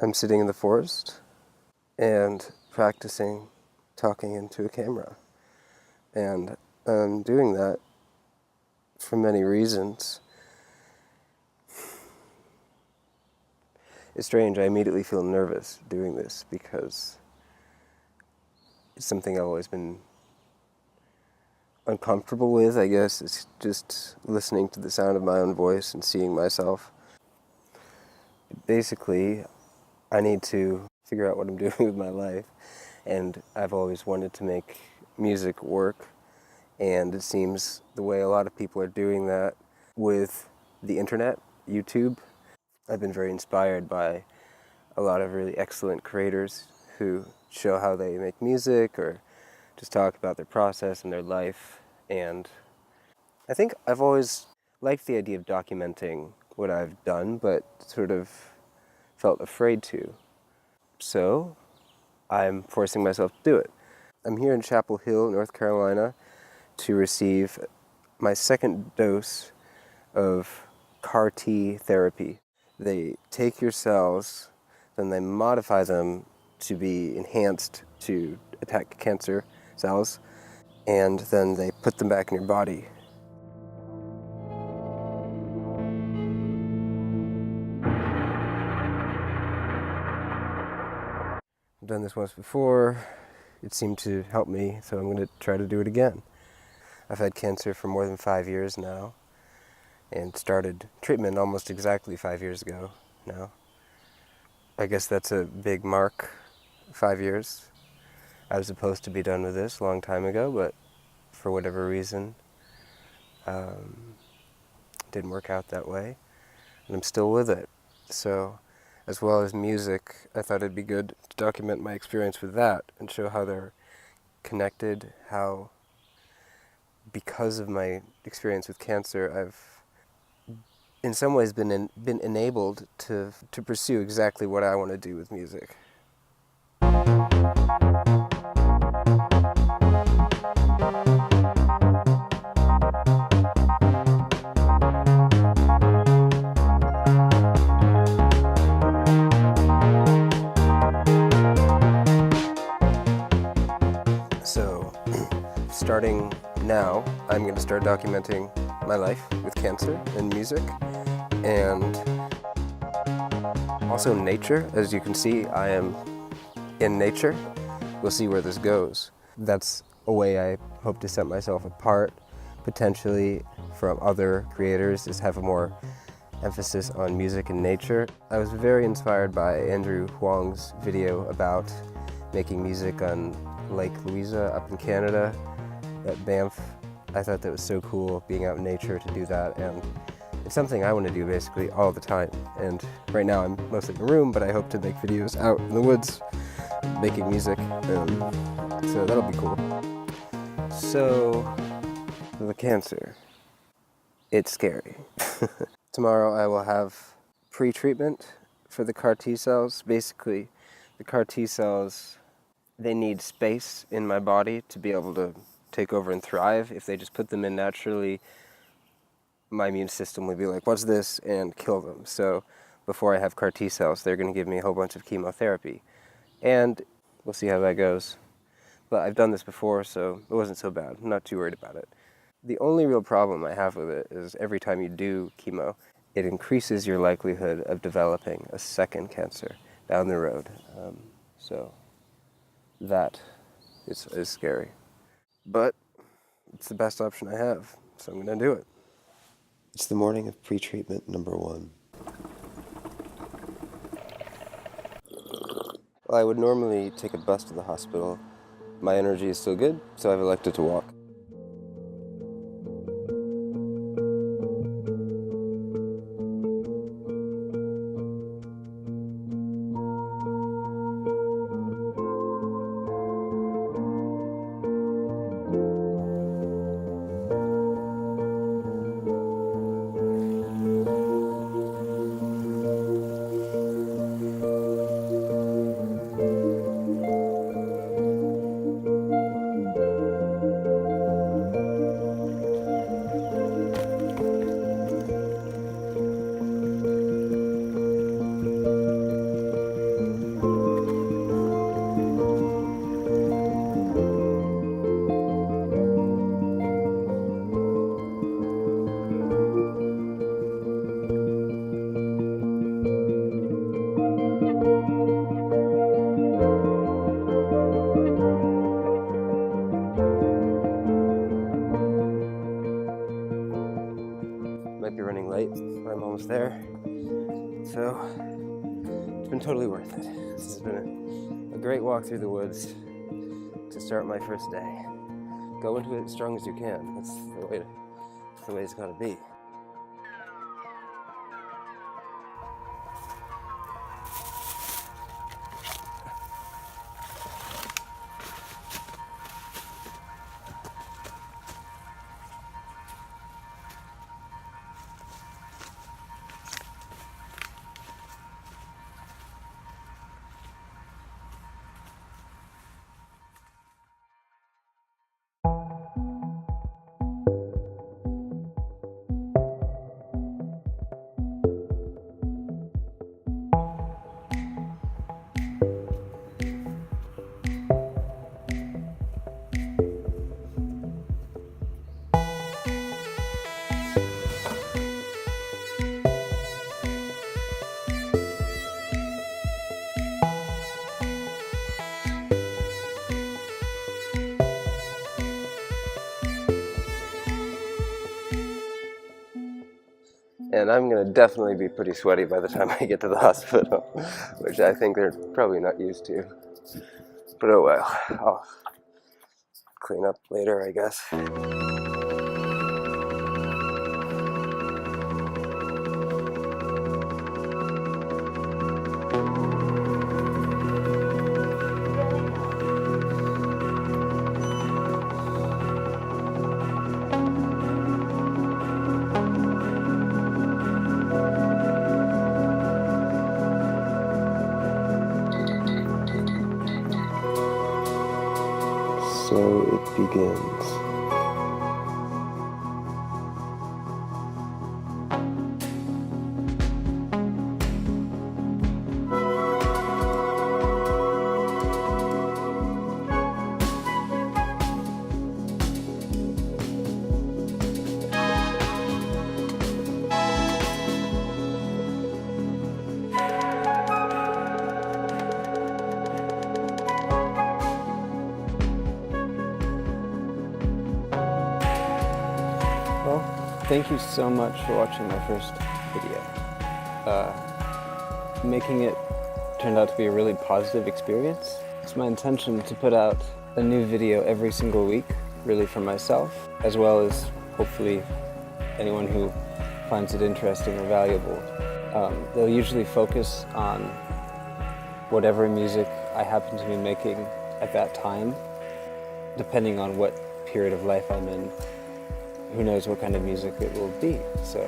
I'm sitting in the forest and practicing talking into a camera. And I'm doing that for many reasons. It's strange, I immediately feel nervous doing this because it's something I've always been uncomfortable with, I guess. It's just listening to the sound of my own voice and seeing myself. Basically, I need to figure out what I'm doing with my life, and I've always wanted to make music work, and it seems the way a lot of people are doing that with the internet, YouTube. I've been very inspired by a lot of really excellent creators who show how they make music or just talk about their process and their life. And I think I've always liked the idea of documenting what I've done, but sort of felt afraid to. So I'm forcing myself to do it. I'm here in Chapel Hill, North Carolina, to receive my second dose of CAR-T therapy. They take your cells, then they modify them to be enhanced to attack cancer cells, and then they put them back in your body. I've done this once before. It seemed to help me, so I'm going to try to do it again. I've had cancer for more than 5 years now, and started treatment almost exactly 5 years ago now. I guess that's a big mark, 5 years. I was supposed to be done with this a long time ago, but for whatever reason, it didn't work out that way, and I'm still with it. So, as well as music, I thought it'd be good to document my experience with that and show how they're connected, how, because of my experience with cancer, I've in some ways been enabled to pursue exactly what I want to do with music. So, starting now, I'm going to start documenting my life with cancer and music, and also nature. As you can see, I am in nature. We'll see where this goes. That's a way I hope to set myself apart, potentially from other creators, is have a more emphasis on music and nature. I was very inspired by Andrew Huang's video about making music on Lake Louisa up in Canada at Banff. I thought that was so cool, being out in nature to do that, and it's something I want to do basically all the time. And right now I'm mostly in the room, but I hope to make videos out in the woods making music, so that'll be cool. So, the cancer. It's scary. Tomorrow I will have pre-treatment for the CAR-T cells. Basically, the CAR-T cells, they need space in my body to be able to take over and thrive. If they just put them in naturally, my immune system would be like, what's this, and kill them. So before I have CAR-T cells, they're going to give me a whole bunch of chemotherapy. And we'll see how that goes. But I've done this before, so it wasn't so bad. I'm not too worried about it. The only real problem I have with it is every time you do chemo, it increases your likelihood of developing a second cancer down the road. So that is scary. But it's the best option I have, so I'm going to do it. It's the morning of pre-treatment number 1. Well, I would normally take a bus to the hospital. My energy is still good, so I've elected to walk. almost there. So it's been totally worth it. This has been a great walk through the woods to start my first day. Go into it as strong as you can. That's the way it's got to be. And I'm going to definitely be pretty sweaty by the time I get to the hospital, which I think they're probably not used to. But oh well, I'll clean up later, I guess. So it begins. Well, thank you so much for watching my first video. Making it turned out to be a really positive experience. It's my intention to put out a new video every single week, really for myself, as well as hopefully anyone who finds it interesting or valuable. They'll usually focus on whatever music I happen to be making at that time, depending on what period of life I'm in. Who knows what kind of music it will be, so